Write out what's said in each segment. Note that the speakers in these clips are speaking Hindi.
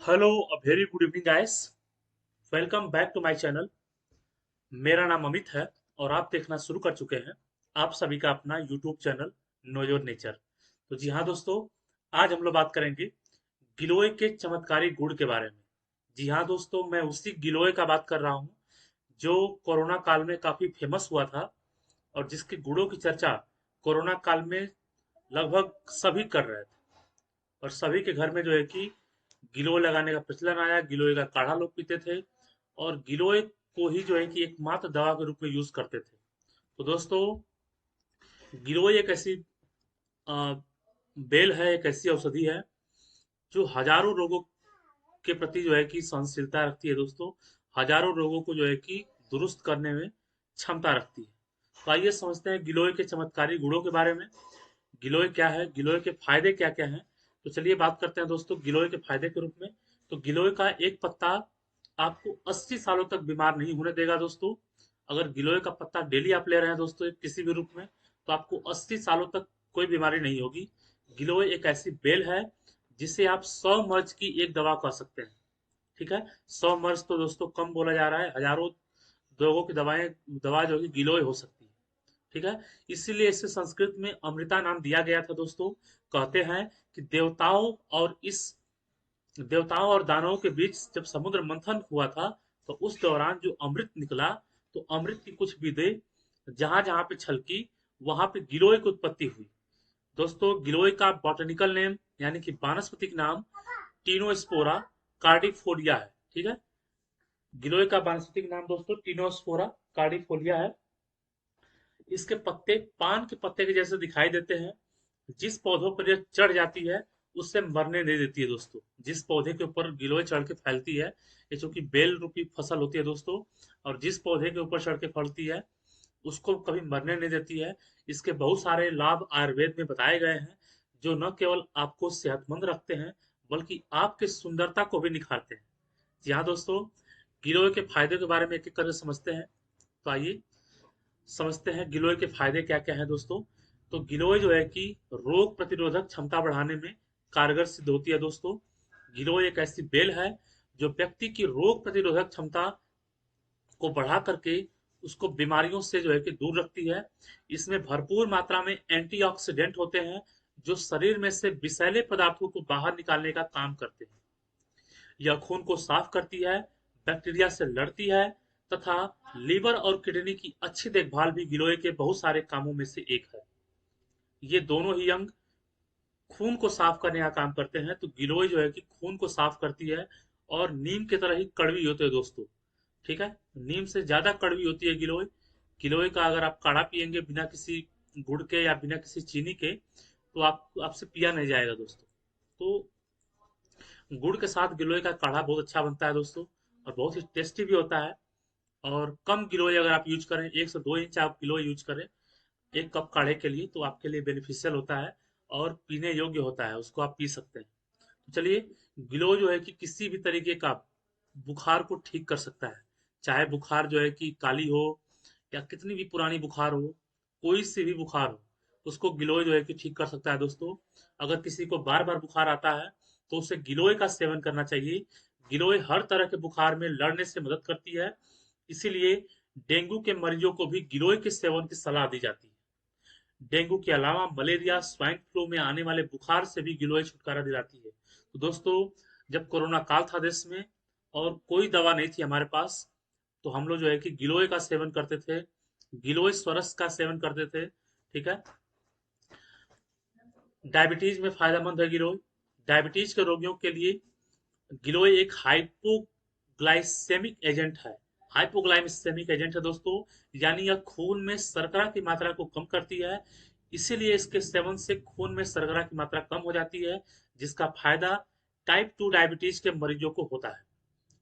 Hello, a very good evening guys. Welcome back to my channel. मेरा नाम अमित है और आप देखना शुरू कर चुके हैं आप सभी का अपना YouTube channel know your nature. तो जी हाँ दोस्तों, आज हम लोग बात करेंगे गिलोय के चमत्कारी गुण के बारे में। जी हाँ दोस्तों, मैं उसी गिलोय का बात कर रहा हूँ जो कोरोना काल में काफी फेमस हुआ था और जिसके गुणों की चर्चा कोरोना काल में लगभग सभी कर रहे थे। और सभी के घर में जो है कि गिलोय लगाने का प्रचलन आया, गिलोय का काढ़ा लोग पीते थे और गिलोय को ही जो है कि एकमात्र दवा के रूप में यूज करते थे। तो दोस्तों, गिलोय एक ऐसी अ, बेल है, एक ऐसी औषधि है जो हजारों रोगों के प्रति जो है कि सहनशीलता रखती है दोस्तों। हजारों रोगों को जो है कि दुरुस्त करने में क्षमता रखती है। तो आइए समझते हैं गिलोय के चमत्कारी गुणों के बारे में। गिलोय क्या है, गिलोय के फायदे क्या क्या हैं। तो चलिए बात करते हैं दोस्तों गिलोय के फायदे के रूप में। तो गिलोय का एक पत्ता आपको 80 सालों तक बीमार नहीं होने देगा दोस्तों। अगर गिलोय का पत्ता डेली आप ले रहे हैं दोस्तों किसी भी रूप में, तो आपको 80 सालों तक कोई बीमारी नहीं होगी। गिलोय एक ऐसी बेल है जिसे आप 100 मर्ज की एक दवा कह सकते हैं। ठीक है, 100 मर्ज तो दोस्तों कम बोला जा रहा है, हजारों लोगों की दवा जो है गिलोय हो सकती है। ठीक है, इसीलिए इसे संस्कृत में अमृता नाम दिया गया था दोस्तों। कहते हैं कि देवताओं और दानवों के बीच जब समुद्र मंथन हुआ था, तो उस दौरान जो अमृत निकला, तो अमृत की कुछ बूंदें जहां जहां पे छलकी, वहां पे गिलोय की उत्पत्ति हुई। दोस्तों, गिलोय का बॉटनिकल नेम यानी कि वानस्पतिक नाम टीनोस्पोरा कार्डिफोलिया है। ठीक है, गिलोय का वानस्पतिक नाम दोस्तों टीनोस्पोरा कार्डिफोलिया है। इसके पत्ते पान के पत्ते के जैसे दिखाई देते हैं। जिस पौधों पर यह चढ़ जाती है उससे मरने नहीं देती है दोस्तों। जिस पौधे के ऊपर गिलोय चढ़ के फैलती है, ये चूंकि बेल रूपी फसल होती है दोस्तों, और जिस पौधे के ऊपर चढ़ के फलती है उसको कभी मरने नहीं देती है। इसके बहुत सारे लाभ आयुर्वेद में बताए गए हैं, जो न केवल आपको सेहतमंद रखते हैं बल्कि आपकी सुंदरता को भी निखारते हैं। जी हाँ दोस्तों, गिलोय के फायदे के बारे में एक एक करके समझते हैं। तो आइए समझते हैं गिलोय के फायदे क्या क्या हैं दोस्तों। तो गिलोय जो है कि रोग प्रतिरोधक क्षमता बढ़ाने में कारगर सिद्ध होती है दोस्तों। गिलोय एक ऐसी बेल है जो व्यक्ति की रोग प्रतिरोधक क्षमता को बढ़ा करके उसको बीमारियों से जो है कि दूर रखती है। इसमें भरपूर मात्रा में एंटीऑक्सीडेंट होते हैं जो शरीर में से विषैले पदार्थों को बाहर निकालने का काम करते हैं। यह खून को साफ करती है, बैक्टीरिया से लड़ती है तथा लीवर और किडनी की अच्छी देखभाल भी गिलोय के बहुत सारे कामों में से एक है। ये दोनों ही अंग खून को साफ करने का काम करते हैं। तो गिलोय जो है कि खून को साफ करती है और नीम की तरह ही कड़वी होते हैं दोस्तों। ठीक है, नीम से ज्यादा कड़वी होती है गिलोय। गिलोय का अगर आप काढ़ा पियेंगे बिना किसी गुड़ के या बिना किसी चीनी के, तो आपसे पिया नहीं जाएगा दोस्तों। तो गुड़ के साथ गिलोय का काढ़ा बहुत अच्छा बनता है दोस्तों, और बहुत ही टेस्टी भी होता है। और कम गिलोय अगर आप यूज करें, 1 से 2 इंच आप गिलोय यूज करें एक कप काढ़े के लिए, तो आपके लिए बेनिफिशियल होता है और पीने योग्य होता है, उसको आप पी सकते हैं। तो चलिए, गिलोय जो है कि किसी भी तरीके का बुखार को ठीक कर सकता है। चाहे बुखार जो है कि काली हो या कितनी भी पुरानी बुखार हो, कोई सी भी बुखार हो, उसको गिलोय जो है कि ठीक कर सकता है दोस्तों। अगर किसी को बार बार बुखार आता है तो उसे गिलोय का सेवन करना चाहिए। गिलोय हर तरह के बुखार में लड़ने से मदद करती है। इसीलिए डेंगू के मरीजों को भी गिलोय के सेवन की सलाह दी जाती है। डेंगू के अलावा मलेरिया, स्वाइन फ्लू में आने वाले बुखार से भी गिलोय छुटकारा दिलाती है। तो दोस्तों, जब कोरोना काल था देश में और कोई दवा नहीं थी हमारे पास, तो हम लोग जो है कि गिलोय का सेवन करते थे, गिलोय स्वरस का सेवन करते थे। ठीक है, डायबिटीज में फायदेमंद है गिलोय। डायबिटीज के रोगियों के लिए गिलोय एक हाइपोग्लाइसेमिक एजेंट है। हाइपोग्लाइसेमिक एजेंट है दोस्तों, यानी यह खून में शर्करा की मात्रा को कम करती है। इसीलिए इसके सेवन से खून में शर्करा की मात्रा कम हो जाती है, जिसका फायदा टाइप 2 डायबिटीज के मरीजों को होता है।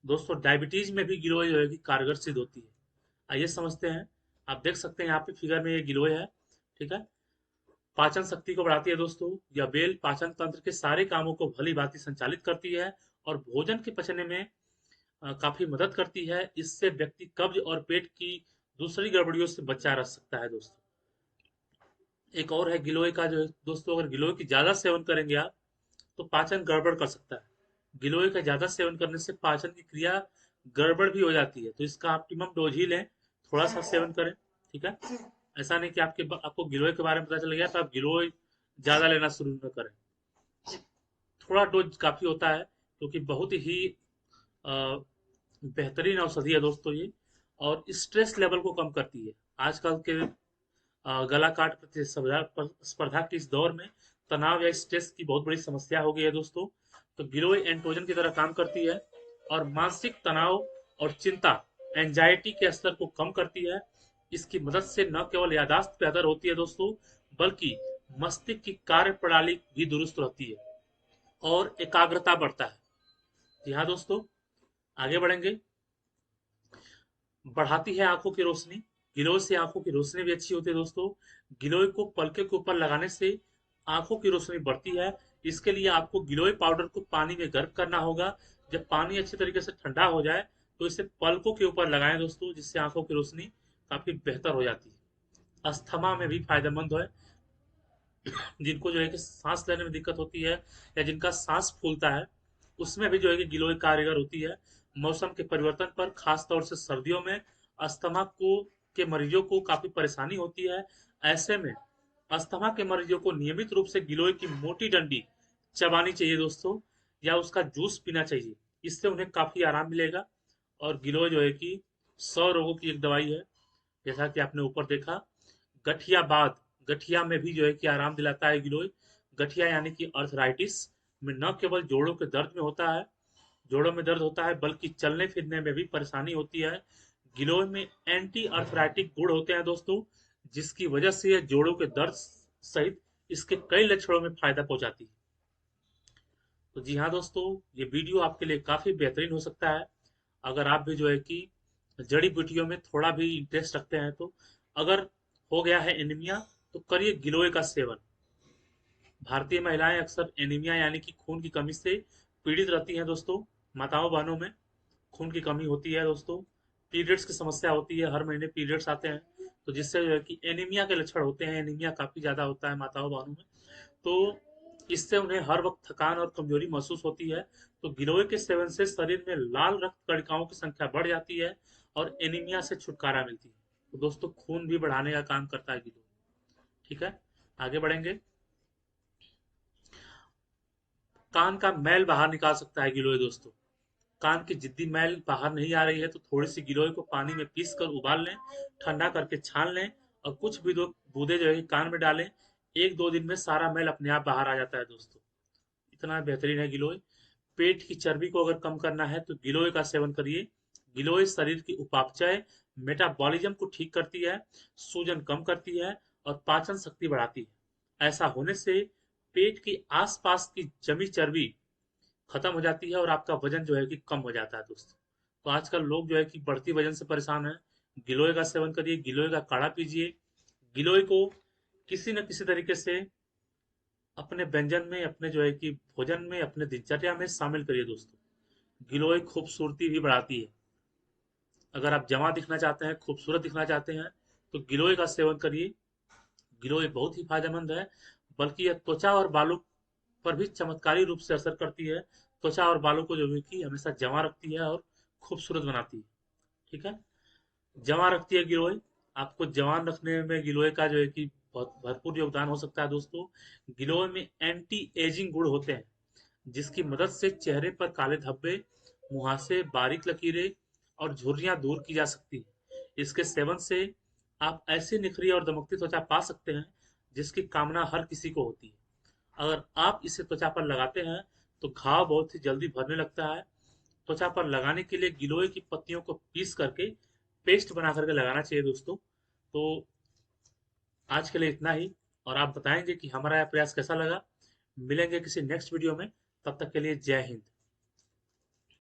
दोस्तों, डायबिटीज में भी गिलोय जो है कि कारगर सिद्ध होती है। आइए समझते हैं। आप देख सकते हैं यहाँ पे फिगर में ये गिलोय है। ठीक है, पाचन शक्ति को बढ़ाती है दोस्तों। यह बेल पाचन तंत्र के सारे कामों को भली भांति संचालित करती है और भोजन के पचने में काफी मदद करती है। इससे व्यक्ति कब्ज और पेट की दूसरी गड़बड़ियों से बचा रह सकता है दोस्तों। एक और है गिलोय का जो दोस्तों, अगर गिलोय की ज्यादा सेवन करेंगे आप तो पाचन गड़बड़ कर सकता है। गिलोय का ज्यादा सेवन करने से पाचन की क्रिया गड़बड़ भी हो जाती है, तो इसका ऑप्टिमम डोज ही लें, थोड़ा सा सेवन करें। ठीक है, ऐसा नहीं कि आपको गिलोय के बारे में पता चल गया तो आप गिलोय ज्यादा लेना शुरू न करें। थोड़ा डोज काफी होता है, क्योंकि बहुत ही अ, बेहतरीन औषधि है दोस्तों ये, और स्ट्रेस लेवल को कम करती है। आजकल के गला काट प्रतिस्पर्धा स्पर्धा के इस दौर में तनाव या स्ट्रेस की बहुत बड़ी समस्या हो गई है दोस्तों। तो गिलोय एंटोजन की तरह काम करती है और मानसिक तनाव और चिंता, एंजाइटी के स्तर को कम करती है। इसकी मदद से न केवल यादाश्त बेहतर होती है दोस्तों, बल्कि मस्तिष्क की कार्य प्रणाली भी दुरुस्त रहती है और एकाग्रता बढ़ता है। जी हाँ दोस्तों, आगे बढ़ेंगे। बढ़ाती है आंखों की रोशनी। गिलोय से आंखों की रोशनी भी अच्छी होती है दोस्तों। गिलोय को पलके के ऊपर लगाने से आंखों की रोशनी बढ़ती है। इसके लिए आपको गिलोय पाउडर को पानी में गर्म करना होगा। जब पानी अच्छी तरीके से ठंडा हो जाए तो इसे पलकों के ऊपर लगाएं दोस्तों, जिससे आंखों की रोशनी काफी बेहतर हो जाती है। अस्थमा में भी फायदेमंद है। जिनको जो है कि सांस लेने में दिक्कत होती है या जिनका सांस फूलता है, उसमें भी जो है कि गिलोय कारगर होती है। मौसम के परिवर्तन पर, खास तौर से सर्दियों में अस्थमा को के मरीजों को काफी परेशानी होती है। ऐसे में अस्थमा के मरीजों को नियमित रूप से गिलोय की मोटी डंडी चबानी चाहिए दोस्तों, या उसका जूस पीना चाहिए। इससे उन्हें काफी आराम मिलेगा। और गिलोय जो है कि 100 रोगों की एक दवाई है, जैसा कि आपने ऊपर देखा। गठियाबाद, गठिया में भी जो है कि आराम दिलाता है गिलोय। गठिया यानी कि अर्थराइटिस में न केवल जोड़ों के दर्द में होता है, जोड़ों में दर्द होता है, बल्कि चलने फिरने में भी परेशानी होती है। गिलोय में एंटी अर्थराइटिक गुण होते हैं दोस्तों, जिसकी वजह से यह जोड़ों के दर्द सहित इसके कई लक्षणों में फायदा पहुंचाती है। तो जी हाँ दोस्तों, ये वीडियो आपके लिए काफी बेहतरीन हो सकता है अगर आप भी जो है कि जड़ी बूटियों में थोड़ा भी इंटरेस्ट रखते हैं। तो अगर हो गया है एनीमिया, तो करिए गिलोय का सेवन। भारतीय महिलाएं अक्सर एनीमिया यानी कि खून की कमी से पीड़ित रहती हैं दोस्तों। माताओं बहनों में खून की कमी होती है दोस्तों। पीरियड्स की समस्या होती है, हर महीने पीरियड्स आते हैं, तो जिससे जो है कि एनीमिया के लक्षण होते हैं। एनीमिया काफी ज्यादा होता है माताओं बहनों में, तो इससे उन्हें हर वक्त थकान और कमजोरी महसूस होती है। तो गिलोय के सेवन से शरीर में लाल रक्त कणिकाओं की संख्या बढ़ जाती है और एनीमिया से छुटकारा मिलती है। तो दोस्तों, खून भी बढ़ाने का काम करता है गिलोय। ठीक है, आगे बढ़ेंगे। कान का मैल बाहर निकाल सकता है गिलोय दोस्तों। कान की जिद्दी मैल बाहर नहीं आ रही है तो थोड़ी सी गिलोय को पानी में पीस कर उबाल लें, ठंडा करके छान लें और कुछ भी दो बूंदे जो है कि कान में डालें। 1-2 दिन में सारा मैल अपने आप बाहर आ जाता है दोस्तों। इतना बेहतरीन है गिलोय। पेट की चर्बी को अगर कम करना है तो गिलोय का सेवन करिए। गिलोय शरीर की उपापचय, मेटाबॉलिज्म को ठीक करती है, सूजन कम करती है और पाचन शक्ति बढ़ाती है। ऐसा होने से पेट के आसपास की जमी चर्बी खत्म हो जाती है और आपका वजन जो है कि कम हो जाता है दोस्तों। तो आजकल लोग जो है कि बढ़ती वजन से परेशान है। गिलोय का सेवन करिए, गिलोय का काढ़ा पीजिए। गिलोय को किसी न किसी तरीके से अपने व्यंजन में, अपने जो है कि भोजन में, अपने दिनचर्या में शामिल करिए दोस्तों। गिलोय खूबसूरती भी बढ़ाती है। अगर आप जवां दिखना चाहते हैं, खूबसूरत दिखना चाहते हैं, तो गिलोय का सेवन करिए। गिलोय बहुत ही फायदेमंद है, बल्कि यह त्वचा और बालों पर भी चमत्कारी रूप से असर करती है। त्वचा और बालों को जो है कि हमेशा जमा रखती है और खूबसूरत बनाती है। ठीक है, जमा रखती है गिलोय। आपको जवान रखने में गिलोय का जो है कि बहुत भरपूर योगदान हो सकता है दोस्तों। गिलोय में एंटी एजिंग गुण होते हैं, जिसकी मदद से चेहरे पर काले धब्बे, मुहासे, बारीक लकीरें और झुर्रियां दूर की जा सकती हैं। इसके सेवन से आप ऐसी निखरी और दमकती त्वचा पा सकते हैं जिसकी कामना हर किसी को होती है। अगर आप इसे त्वचा पर लगाते हैं तो घाव बहुत ही जल्दी भरने लगता है। त्वचा पर लगाने के लिए गिलोय की पत्तियों को पीस करके पेस्ट बना करके लगाना चाहिए दोस्तों। तो आज के लिए इतना ही, और आप बताएंगे कि हमारा यह प्रयास कैसा लगा। मिलेंगे किसी नेक्स्ट वीडियो में, तब तक के लिए जय हिंद।